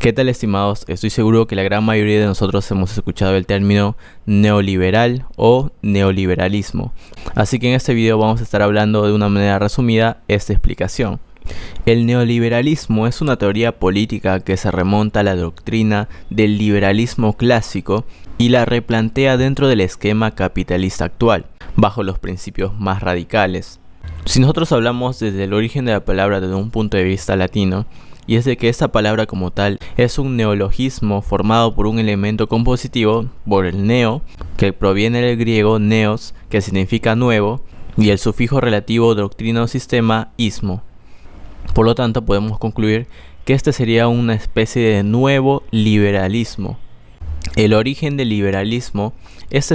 ¿Qué tal, estimados? Estoy seguro que la gran mayoría de nosotros hemos escuchado el término neoliberal o neoliberalismo. Así que en este video vamos a estar hablando de una manera resumida esta explicación. El neoliberalismo es una teoría política que se remonta a la doctrina del liberalismo clásico y la replantea dentro del esquema capitalista actual, bajo los principios más radicales. Si nosotros hablamos desde el origen de la palabra desde un punto de vista latino, y es de que esta palabra como tal es un neologismo formado por un elemento compositivo, por el neo, que proviene del griego neos, que significa nuevo, y el sufijo relativo doctrina o sistema ismo. Por lo tanto, podemos concluir que este sería una especie de nuevo liberalismo. El origen del liberalismo,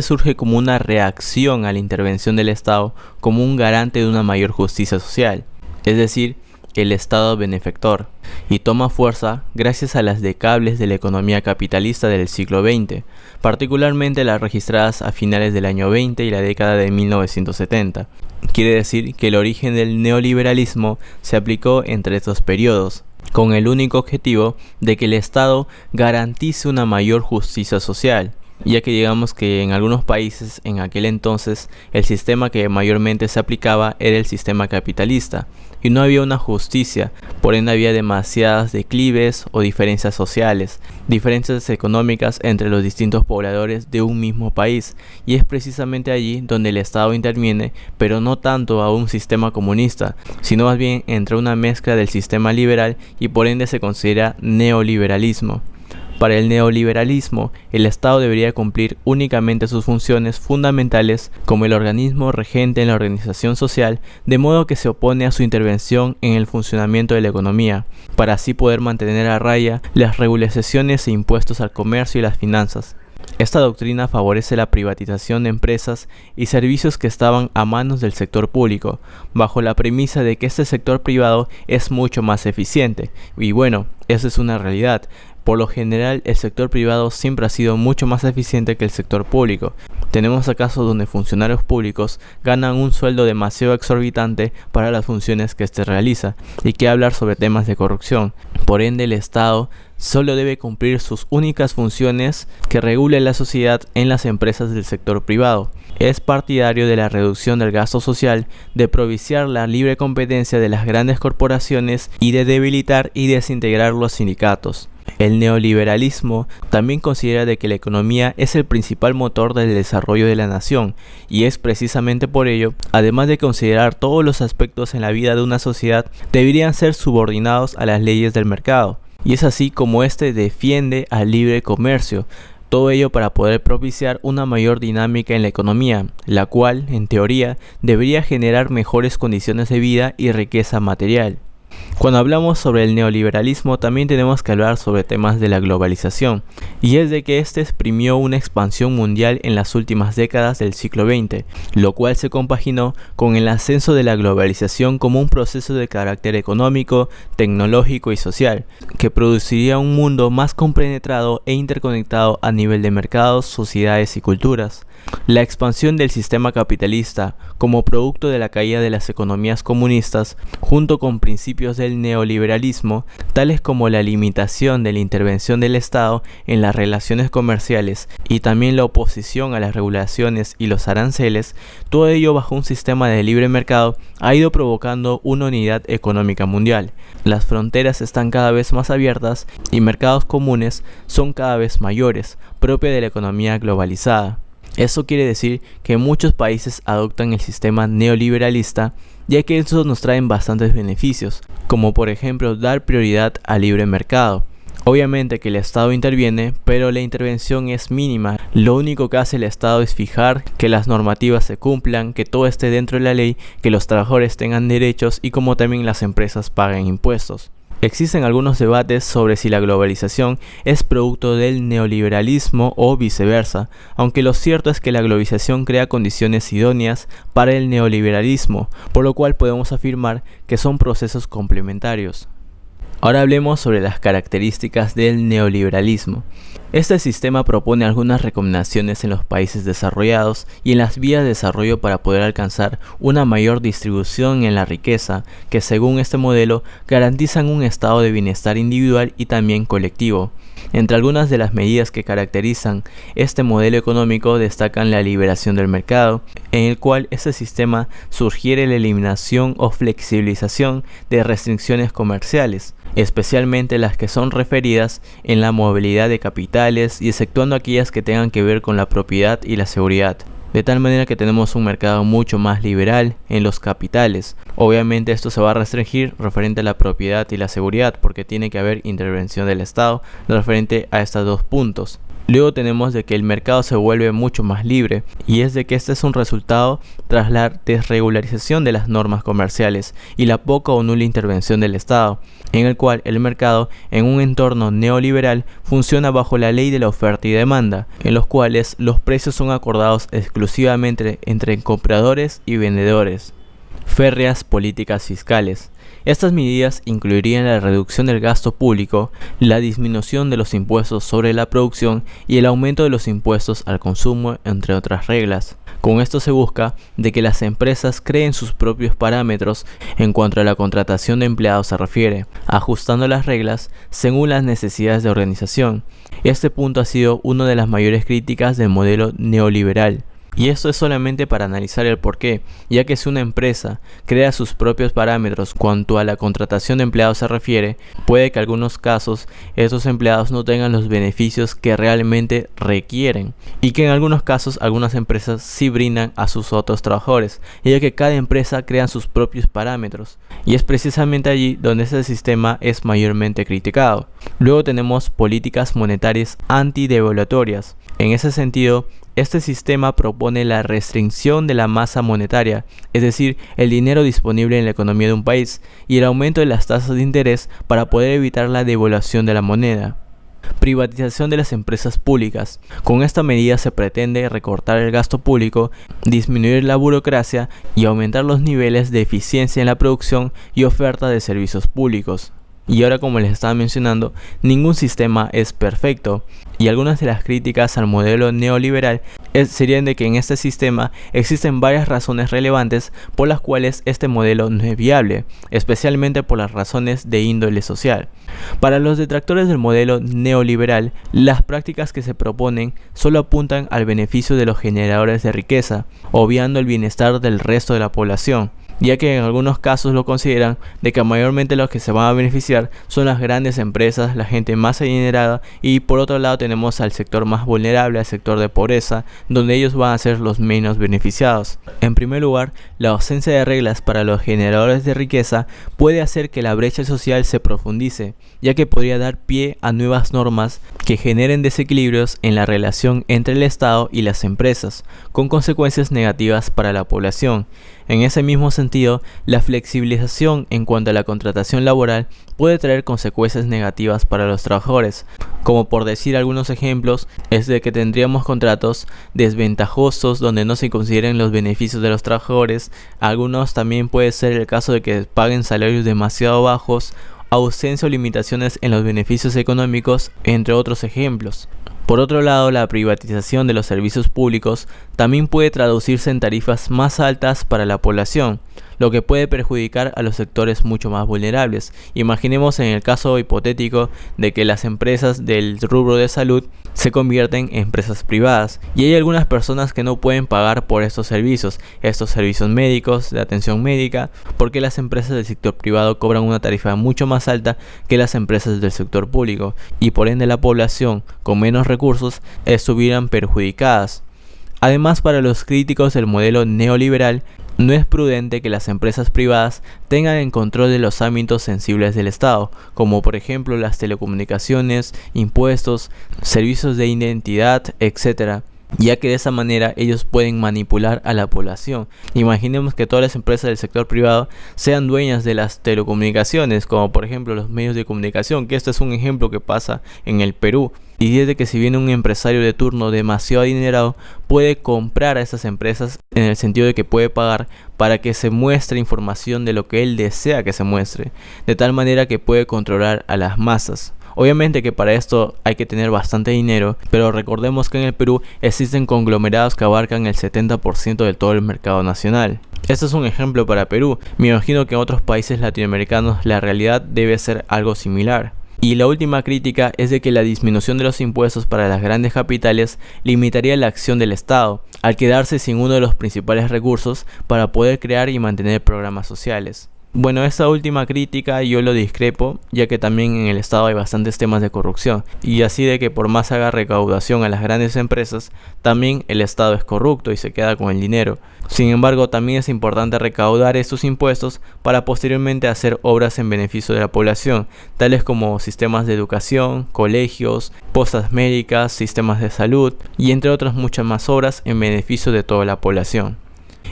surge como una reacción a la intervención del Estado como un garante de una mayor justicia social, es decir, el Estado benefactor, y toma fuerza gracias a las decables de la economía capitalista del siglo XX, particularmente las registradas a finales del año 20 y la década de 1970. Quiere decir que el origen del neoliberalismo se aplicó entre estos periodos, con el único objetivo de que el Estado garantice una mayor justicia social, ya que digamos que en algunos países en aquel entonces el sistema que mayormente se aplicaba era el sistema capitalista y no había una justicia, por ende había demasiadas declives o diferencias sociales, diferencias económicas entre los distintos pobladores de un mismo país, y es precisamente allí donde el Estado interviene, pero no tanto a un sistema comunista, sino más bien entre una mezcla del sistema liberal y por ende se considera neoliberalismo. Para el neoliberalismo, el Estado debería cumplir únicamente sus funciones fundamentales como el organismo regente en la organización social, de modo que se opone a su intervención en el funcionamiento de la economía, para así poder mantener a raya las regularizaciones e impuestos al comercio y las finanzas. Esta doctrina favorece la privatización de empresas y servicios que estaban a manos del sector público, bajo la premisa de que este sector privado es mucho más eficiente. Y bueno, esa es una realidad. Por lo general, el sector privado siempre ha sido mucho más eficiente que el sector público. Tenemos casos donde funcionarios públicos ganan un sueldo demasiado exorbitante para las funciones que éste realiza, y que hablar sobre temas de corrupción. Por ende, el Estado solo debe cumplir sus únicas funciones que regule la sociedad en las empresas del sector privado. Es partidario de la reducción del gasto social, de propiciar la libre competencia de las grandes corporaciones y de debilitar y desintegrar los sindicatos. El neoliberalismo también considera de que la economía es el principal motor del desarrollo de la nación, y es precisamente por ello, además de considerar todos los aspectos en la vida de una sociedad deberían ser subordinados a las leyes del mercado, y es así como este defiende al libre comercio. Todo ello para poder propiciar una mayor dinámica en la economía, la cual, en teoría, debería generar mejores condiciones de vida y riqueza material. Cuando hablamos sobre el neoliberalismo también tenemos que hablar sobre temas de la globalización, y es de que este exprimió una expansión mundial en las últimas décadas del siglo XX, lo cual se compaginó con el ascenso de la globalización como un proceso de carácter económico, tecnológico y social, que produciría un mundo más compenetrado e interconectado a nivel de mercados, sociedades y culturas. La expansión del sistema capitalista como producto de la caída de las economías comunistas, junto con principios del neoliberalismo, tales como la limitación de la intervención del Estado en las relaciones comerciales y también la oposición a las regulaciones y los aranceles, todo ello bajo un sistema de libre mercado, ha ido provocando una unidad económica mundial. Las fronteras están cada vez más abiertas y mercados comunes son cada vez mayores, propia de la economía globalizada. Eso quiere decir que muchos países adoptan el sistema neoliberalista, ya que eso nos trae bastantes beneficios, como por ejemplo dar prioridad al libre mercado. Obviamente que el Estado interviene, pero la intervención es mínima. Lo único que hace el Estado es fijar que las normativas se cumplan, que todo esté dentro de la ley, que los trabajadores tengan derechos y como también las empresas paguen impuestos. Existen algunos debates sobre si la globalización es producto del neoliberalismo o viceversa, aunque lo cierto es que la globalización crea condiciones idóneas para el neoliberalismo, por lo cual podemos afirmar que son procesos complementarios. Ahora hablemos sobre las características del neoliberalismo. Este sistema propone algunas recomendaciones en los países desarrollados y en las vías de desarrollo para poder alcanzar una mayor distribución en la riqueza, que según este modelo garantizan un estado de bienestar individual y también colectivo. Entre algunas de las medidas que caracterizan este modelo económico destacan la liberación del mercado, en el cual este sistema sugiere la eliminación o flexibilización de restricciones comerciales, especialmente las que son referidas en la movilidad de capitales y exceptuando aquellas que tengan que ver con la propiedad y la seguridad. De tal manera que tenemos un mercado mucho más liberal en los capitales. Obviamente esto se va a restringir referente a la propiedad y la seguridad porque tiene que haber intervención del Estado referente a estos dos puntos. Luego tenemos de que el mercado se vuelve mucho más libre y es de que este es un resultado tras la desregularización de las normas comerciales y la poca o nula intervención del Estado, en el cual el mercado en un entorno neoliberal funciona bajo la ley de la oferta y demanda, en los cuales los precios son acordados exclusivamente entre compradores y vendedores. Férreas políticas fiscales. Estas medidas incluirían la reducción del gasto público, la disminución de los impuestos sobre la producción y el aumento de los impuestos al consumo, entre otras reglas. Con esto se busca de que las empresas creen sus propios parámetros en cuanto a la contratación de empleados se refiere, ajustando las reglas según las necesidades de organización. Este punto ha sido una de las mayores críticas del modelo neoliberal. Y esto es solamente para analizar el porqué, ya que si una empresa crea sus propios parámetros cuanto a la contratación de empleados se refiere, puede que en algunos casos estos empleados no tengan los beneficios que realmente requieren y que en algunos casos algunas empresas sí brindan a sus otros trabajadores, ya que cada empresa crea sus propios parámetros y es precisamente allí donde este sistema es mayormente criticado. Luego tenemos políticas monetarias antidevaluatorias. En ese sentido, este sistema propone la restricción de la masa monetaria, es decir, el dinero disponible en la economía de un país, y el aumento de las tasas de interés para poder evitar la devaluación de la moneda. Privatización de las empresas públicas. Con esta medida se pretende recortar el gasto público, disminuir la burocracia y aumentar los niveles de eficiencia en la producción y oferta de servicios públicos. Y ahora, como les estaba mencionando, ningún sistema es perfecto y algunas de las críticas al modelo neoliberal serían de que en este sistema existen varias razones relevantes por las cuales este modelo no es viable, especialmente por las razones de índole social. Para los detractores del modelo neoliberal, las prácticas que se proponen solo apuntan al beneficio de los generadores de riqueza, obviando el bienestar del resto de la población, ya que en algunos casos lo consideran de que mayormente los que se van a beneficiar son las grandes empresas, la gente más adinerada, y por otro lado tenemos al sector más vulnerable, al sector de pobreza, donde ellos van a ser los menos beneficiados. En primer lugar, la ausencia de reglas para los generadores de riqueza puede hacer que la brecha social se profundice, ya que podría dar pie a nuevas normas que generen desequilibrios en la relación entre el Estado y las empresas, con consecuencias negativas para la población. En ese mismo sentido, la flexibilización en cuanto a la contratación laboral puede traer consecuencias negativas para los trabajadores, como por decir algunos ejemplos, es de que tendríamos contratos desventajosos donde no se consideren los beneficios de los trabajadores. Algunos también puede ser el caso de que paguen salarios demasiado bajos, ausencia o limitaciones en los beneficios económicos, entre otros ejemplos. Por otro lado, la privatización de los servicios públicos también puede traducirse en tarifas más altas para la población, lo que puede perjudicar a los sectores mucho más vulnerables. Imaginemos en el caso hipotético de que las empresas del rubro de salud se convierten en empresas privadas y hay algunas personas que no pueden pagar por estos servicios médicos, de atención médica, porque las empresas del sector privado cobran una tarifa mucho más alta que las empresas del sector público y por ende la población con menos recursos estuvieran perjudicadas. Además, para los críticos del modelo neoliberal, no es prudente que las empresas privadas tengan el control de los ámbitos sensibles del Estado, como por ejemplo las telecomunicaciones, impuestos, servicios de identidad, etc., ya que de esa manera ellos pueden manipular a la población. Imaginemos que todas las empresas del sector privado sean dueñas de las telecomunicaciones, como por ejemplo los medios de comunicación, que este es un ejemplo que pasa en el Perú. Y desde que si viene un empresario de turno demasiado adinerado, puede comprar a esas empresas en el sentido de que puede pagar para que se muestre información de lo que él desea que se muestre, de tal manera que puede controlar a las masas. Obviamente que para esto hay que tener bastante dinero, pero recordemos que en el Perú existen conglomerados que abarcan el 70% de todo el mercado nacional. Este es un ejemplo para Perú. Me imagino que en otros países latinoamericanos la realidad debe ser algo similar. Y la última crítica es de que la disminución de los impuestos para las grandes capitales limitaría la acción del Estado, al quedarse sin uno de los principales recursos para poder crear y mantener programas sociales. Bueno, esta última crítica yo lo discrepo, ya que también en el Estado hay bastantes temas de corrupción, y así de que por más haga recaudación a las grandes empresas, también el Estado es corrupto y se queda con el dinero. Sin embargo, también es importante recaudar estos impuestos para posteriormente hacer obras en beneficio de la población, tales como sistemas de educación, colegios, postas médicas, sistemas de salud, y entre otras muchas más obras en beneficio de toda la población.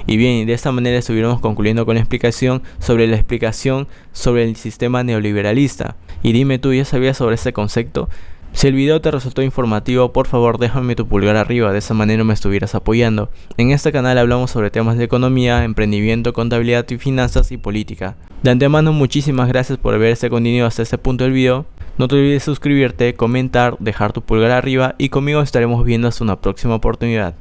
Y bien, de esta manera estuviéramos concluyendo con la explicación sobre el sistema neoliberalista. Y dime tú, ¿ya sabías sobre este concepto? Si el video te resultó informativo, por favor déjame tu pulgar arriba, de esa manera me estuvieras apoyando. En este canal hablamos sobre temas de economía, emprendimiento, contabilidad y finanzas y política. De antemano, muchísimas gracias por ver este contenido hasta este punto del video. No te olvides suscribirte, comentar, dejar tu pulgar arriba y conmigo estaremos viendo hasta una próxima oportunidad.